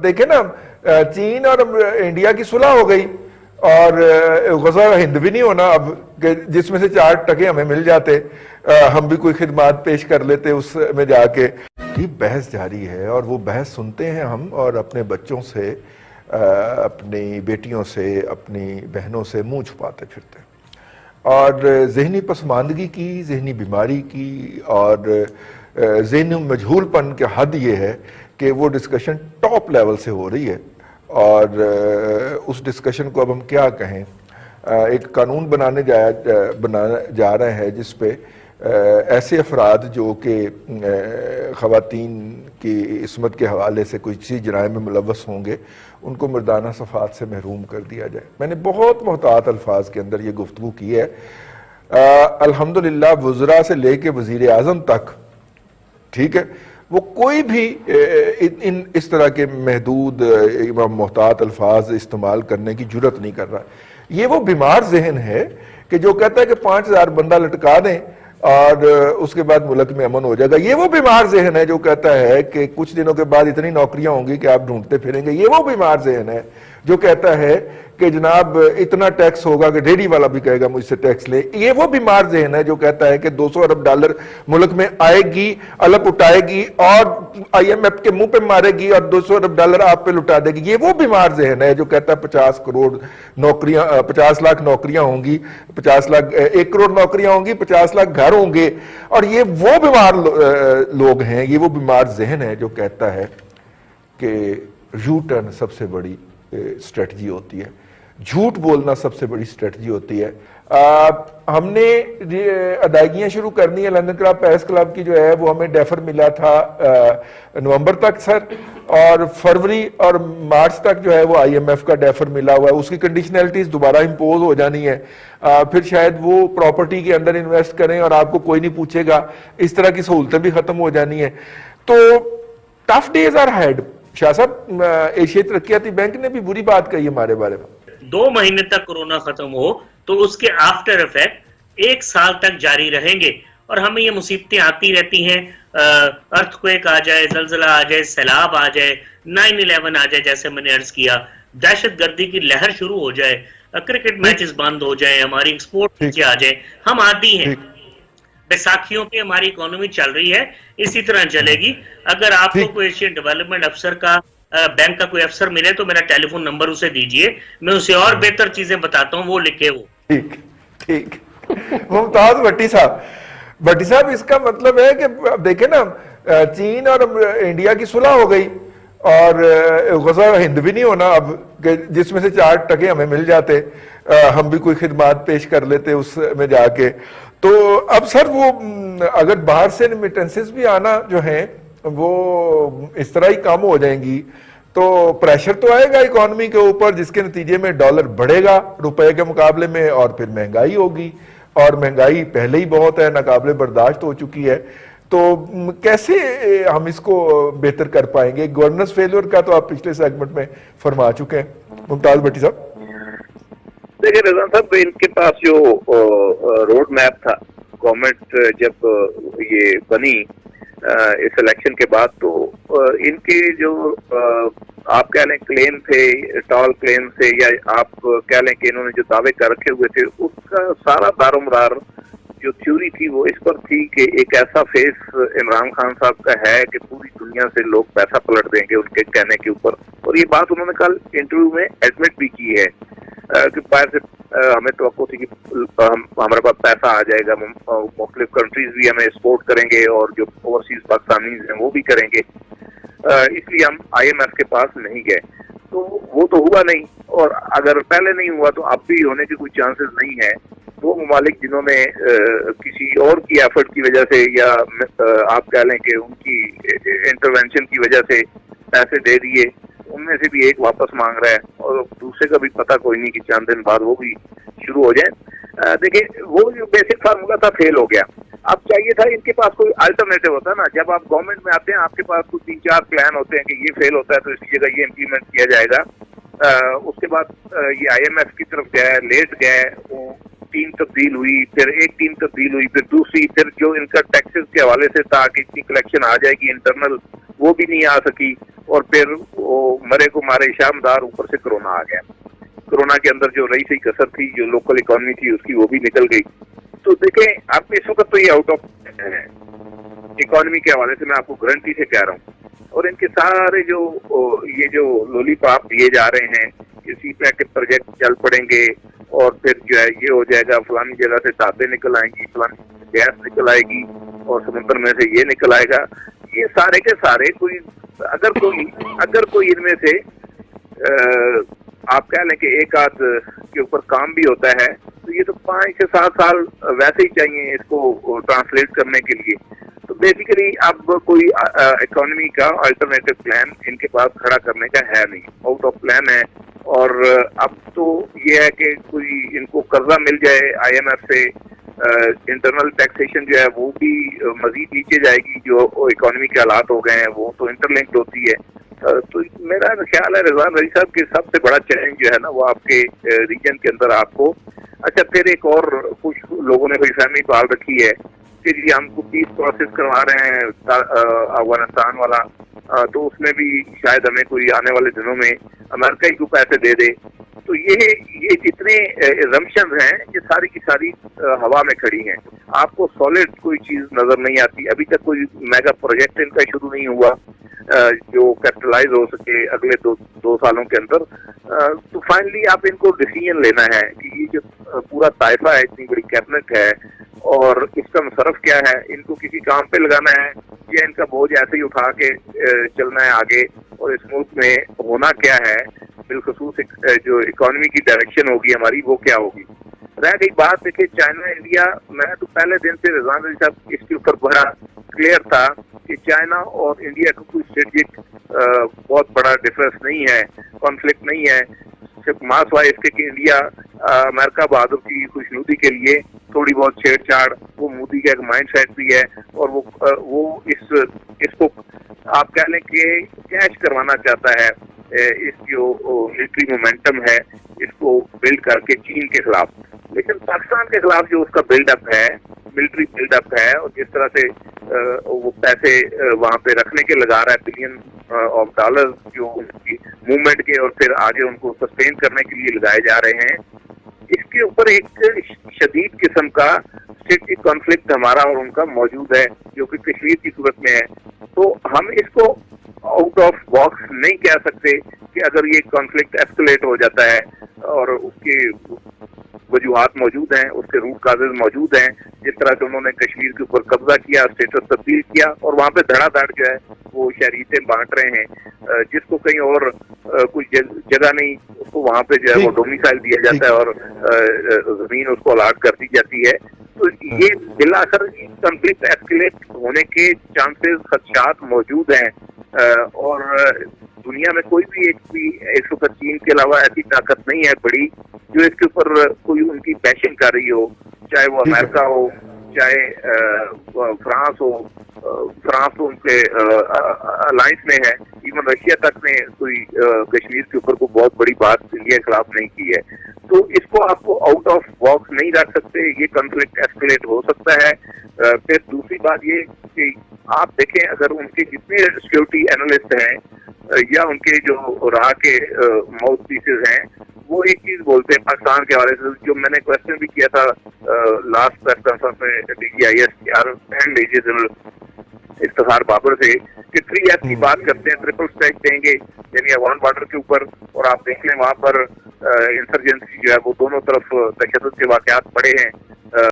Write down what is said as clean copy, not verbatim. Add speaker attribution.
Speaker 1: देखे ना, चीन और इंडिया की सुलह हो गई और गज़ा हिंद भी नहीं होना अब, जिसमें से 4% हमें मिल जाते, हम भी कोई खिदमात पेश कर लेते उसमें जाके। ये बहस जारी है और वो बहस सुनते हैं हम और अपने बच्चों से, अपनी बेटियों से, अपनी बहनों से मुंह छुपाते फिरते हैं। और ज़हनी पसमानदगी की, ज़हनी बीमारी की और ज़हनी मजहूलपन के हद ये है कि वो डिस्कशन टॉप लेवल से हो रही है और उस डिस्कशन को अब हम क्या कहें। एक कानून बनाने जा रहे हैं जिस पे ऐसे अफराद जो कि ख़वातीन की इस्मत के हवाले से कोई चीज़ जराइम में मुलव्वस होंगे, उनको मर्दाना सफ़ात से महरूम कर दिया जाए। मैंने बहुत मोहतात अल्फाज के अंदर ये गुफ्तगू की है। अल्हम्दुलिल्लाह वज़रा से लेके वज़ीर आज़म तक, ठीक है, वो कोई भी इस तरह के महदूद मोहतात अल्फाज इस्तेमाल करने की जुर्रत नहीं कर रहा। ये वो बीमार जहन है कि जो कहता है कि 5000 बंदा लटका दें और उसके बाद मुल्क में अमन हो जाएगा। ये वो बीमार जहन है जो कहता है कि कुछ दिनों के बाद इतनी नौकरियां होंगी कि आप ढूंढते फिरेंगे। ये वो बीमार जहन है जो कहता है कि जनाब इतना टैक्स होगा कि रेडी वाला भी कहेगा मुझसे टैक्स ले। ये वो बीमार जहन है जो कहता है कि 200 अरब डॉलर मुल्क में आएगी, अलग उठाएगी और IMF के मुंह पे मारेगी और 200 अरब डॉलर आप पे लुटा देगी। ये वो बीमार जहन है जो कहता है 50 करोड़ नौकरियां, 50 लाख नौकरियां होंगी, 50 लाख 1 करोड़ नौकरियां होंगी, 50 लाख घर होंगे। और ये वो बीमार लोग हैं, ये वो बीमार जहन है जो कहता है कि यू टर्न सबसे बड़ी स्ट्रेटजी होती है, झूठ बोलना सबसे बड़ी स्ट्रेटजी होती है। हमने अदायगियां शुरू करनी है। लंदन क्लब पेरिस क्लब की जो है वो हमें डेफर मिला था नवंबर तक सर, और फरवरी और मार्च तक जो है वो IMF का डेफर मिला हुआ है। उसकी कंडीशनैलिटीज दोबारा इंपोज हो जानी है। फिर शायद वो प्रॉपर्टी के अंदर इन्वेस्ट करें और आपको कोई नहीं पूछेगा। इस तरह की सहूलतें भी खत्म हो जानी है। तो tough days are head. Shah साहब, एशियाई तरक्याती बैंक ने भी बुरी बात कही हमारे बारे में।
Speaker 2: 2 महीने तक कोरोना खत्म हो तो उसके आफ्टर इफेक्ट 1 साल तक जारी रहेंगे और हमें ये मुसीबतें आती रहती हैं। अर्थक्वेक आ जाए, जलजला आ जाए, सैलाब आ जाए, 9/11 आ जाए, जैसे मैंने अर्ज किया, दहशतगर्दी की लहर शुरू हो जाए, क्रिकेट मैचेस बंद हो जाए, हमारी एक्सपोर्ट नीचे आ जाए। हम आदी हैं, बैसाखियों पे हमारी इकोनॉमी चल रही है, इसी तरह चलेगी। अगर आपको कोई एशियन डेवलपमेंट अफसर का बैंक का कोई अफसर मिले तो मेरा टेलीफोन नंबर उसे दीजिए, मैं उसे और बेहतर चीजें बताता हूँ, वो लिखे वो।
Speaker 1: ठीक ठीक। मुमताज भट्टी साहब, इसका मतलब है कि अब देखे ना, चीन और इंडिया की सुलह हो गई और गज़ा हिंद भी नहीं होना अब, जिसमें से 4% हमें मिल जाते, हम भी कोई खिदमात पेश कर लेते उसमें जाके। तो अब सर वो अगर बाहर से रेमिटेंसेस भी आना जो है वो इस तरह ही कम हो जाएंगी तो प्रेशर तो आएगा इकोनॉमी के ऊपर, जिसके नतीजे में डॉलर बढ़ेगा रुपए के मुकाबले में और फिर महंगाई होगी, और महंगाई पहले ही बहुत है, नाकाबिले बर्दाश्त हो चुकी है। तो कैसे हम इसको बेहतर कर पाएंगे? गवर्नेंस फेलियर का तो आप पिछले सेगमेंट में फरमा चुके हैं। मुमताज भट्टी साहब,
Speaker 3: देखिए रिजवान साहब, इनके पास जो रोड मैप था गवर्नमेंट जब ये बनी इस इलेक्शन के बाद, तो इनके जो आप कह लें क्लेम थे, टॉल क्लेम से, या आप कह लें कि इन्होंने जो दावे कर रखे हुए थे, उसका सारा दारोमदार जो थ्योरी थी वो इस पर थी कि एक ऐसा फेस इमरान खान साहब का है कि पूरी दुनिया से लोग पैसा पलट देंगे उनके कहने के ऊपर। और ये बात उन्होंने कल इंटरव्यू में एडमिट भी की है कि बाहर से हमें तो थी कि हमारे पास पैसा आ जाएगा, मुख्तलिफ कंट्रीज भी हमें सपोर्ट करेंगे और जो ओवरसीज पाकिस्तानी हैं वो भी करेंगे, इसलिए हम IMF के पास नहीं गए। तो वो तो हुआ नहीं, और अगर पहले नहीं हुआ तो अब भी होने के कोई चांसेस नहीं है। वो ममालिक जिन्होंने किसी और की एफर्ट की वजह से या आप कह लें कि उनकी इंटरवेंशन की वजह से पैसे दे दिए, उनमें से भी एक वापस मांग रहा है और दूसरे का भी पता कोई नहीं कि चंद दिन बाद वो भी शुरू हो जाए। देखिए वो जो बेसिक फार्मूला था फेल हो गया। अब चाहिए था इनके पास कोई अल्टरनेटिव होता ना। जब आप गवर्नमेंट में आते हैं आपके पास कुछ 3-4 प्लान होते हैं कि ये फेल होता है तो इसकी जगह ये इम्प्लीमेंट किया जाएगा। उसके बाद ये IMF की तरफ गए, लेट गए, टीम तब्दील हुई, फिर एक टीम तब्दील हुई, फिर दूसरी, फिर जो इनका टैक्सेस के हवाले से था कि इतनी कलेक्शन आ जाएगी इंटरनल, वो भी नहीं आ सकी। और फिर वो मरे को मारे शामदार ऊपर से कोरोना आ गया। कोरोना के अंदर जो रही सही कसर थी, जो लोकल इकोनॉमी थी, उसकी वो भी निकल गई। तो देखें आप इस वक्त तो ये आउट ऑफ है इकोनॉमी के हवाले से, मैं आपको गारंटी से कह रहा हूँ। और इनके सारे जो ये जो लॉलीपॉप दिए जा रहे हैं कि सीपैक के प्रोजेक्ट चल पड़ेंगे और फिर जो है ये हो जाएगा, फलानी जगह से ताबे निकल आएंगी, फलानी गैस निकल आएगी और समुद्र में से ये निकल आएगा, ये सारे के सारे कोई अगर कोई इनमें से आप कह लें कि एक आध के ऊपर काम भी होता है, तो ये तो 5 से 7 साल वैसे ही चाहिए इसको ट्रांसलेट करने के लिए। तो बेसिकली अब कोई इकोनॉमी का अल्टरनेटिव प्लान इनके पास खड़ा करने का है नहीं, आउट ऑफ प्लान है। और अब तो ये है कि कोई इनको कर्जा मिल जाए IMF से, इंटरनल टैक्सेशन जो है वो भी मजीद नीचे जाएगी, जो इकोनॉमी के हालात हो गए हैं वो तो इंटरलिंक्ड होती है। तो मेरा ख्याल है रिजवान रईस साहब कि सबसे बड़ा चैलेंज जो है ना वो आपके रीजन के अंदर आपको। अच्छा, फिर एक और कुछ लोगों ने कोई फहमी पाल रखी है कि जी हमको पीस प्रोसेस करवा रहे हैं अफगानिस्तान वाला, तो उसमें भी शायद हमें कोई आने वाले दिनों में अमेरिका ही को पैसे दे दे। तो ये जितने रमशंस हैं ये सारी की सारी हवा में खड़ी हैं, आपको सॉलिड कोई चीज नजर नहीं आती। अभी तक कोई मेगा प्रोजेक्ट इनका शुरू नहीं हुआ जो कैपिटलाइज हो सके अगले दो सालों के अंदर। तो फाइनली आप इनको डिसीजन लेना है कि ये जो पूरा ताइफा है, इतनी बड़ी कैबिनेट है और इसका मुशर्रफ क्या है, इनको किसी काम पे लगाना है या इनका बोझ ऐसे ही उठा के चलना है आगे, और इस मुल्क में होना क्या है, बिलखसूस जो इकोनॉमी की डायरेक्शन होगी हमारी वो क्या होगी। रह गई बात, देखिए चाइना इंडिया, मैं तो पहले दिन से रिजवान रईस साहब इसके ऊपर बड़ा क्लियर था कि चाइना और इंडिया का कोई स्ट्रेटेजिक बहुत बड़ा डिफरेंस नहीं है, कॉन्फ्लिक्ट नहीं है। सिर्फ मासवा इसके कि इंडिया अमेरिका बहादुर की खुशनुदी के लिए थोड़ी बहुत छेड़छाड़, वो मोदी का एक माइंड सेट भी है और वो इसको आप कह लें कि कैश करवाना चाहता है, इस जो मिलिट्री मोमेंटम है इसको बिल्ड करके चीन के खिलाफ। लेकिन पाकिस्तान के खिलाफ जो उसका बिल्डअप है, मिलिट्री बिल्डअप है, और जिस तरह से वो पैसे वहां पे रखने के लगा रहा है, बिलियन ऑफ डॉलर जो उनकी मूवमेंट के और फिर आगे उनको सस्टेन करने के लिए लगाए जा रहे हैं, इसके ऊपर एक शदीद किस्म का स्ट्रेटेजिक कॉन्फ्लिक्ट हमारा और उनका मौजूद है जो कि कश्मीर की सूरत में है। तो हम इसको आउट ऑफ बॉक्स नहीं कह सकते कि अगर ये कॉन्फ्लिक्ट एस्केलेट हो जाता है और उसके वजूहात मौजूद हैं, उसके रूट काजेज मौजूद हैं, जिस तरह से उन्होंने कश्मीर के ऊपर कब्जा किया, स्टेटस तब्दील किया और वहाँ पे धड़ाधड़ जो है वो शहरीतें बांट रहे हैं, जिसको कहीं और कुछ जगह नहीं उसको वहाँ पे जो है वो डोमिसाइल दिया जाता है और जमीन उसको अलाट कर दी जाती है। तो ये बिलाखिर कॉन्फ्लिक्ट एस्केलेट होने के चांसेस, खदशात मौजूद हैं और दुनिया में कोई भी एक वक्त चीन के अलावा ऐसी ताकत नहीं है बड़ी जो इसके ऊपर कोई उनकी बैशिंग कर रही हो, चाहे वो अमेरिका हो, चाहे फ्रांस हो। फ्रांस तो उनके अलायंस में है, इवन रशिया तक ने कोई कश्मीर के ऊपर को बहुत बड़ी बात इंडिया के खिलाफ नहीं की है। तो इसको आपको आउट ऑफ बॉक्स नहीं रख सकते, ये कॉन्फ्लिक्ट एस्केलेट हो सकता है। फिर दूसरी बात ये कि आप देखें अगर उनके जितने सिक्योरिटी एनालिस्ट हैं या उनके जो राह के माउथ पीसेस हैं, वो एक चीज बोलते हैं पाकिस्तान के हवाले से, जो मैंने क्वेश्चन भी किया था लास्ट प्रेस कॉन्फ्रेंस में DGIS and major general Iftikhar Babar से कि 3F की बात करते हैं, ट्रिपल स्ट्राइक देंगे यानी अफगान बॉर्डर के ऊपर, और आप देख लें वहाँ पर इंसर्जेंसी जो है वो दोनों तरफ तशद्दुद के वाकयात पड़े हैं।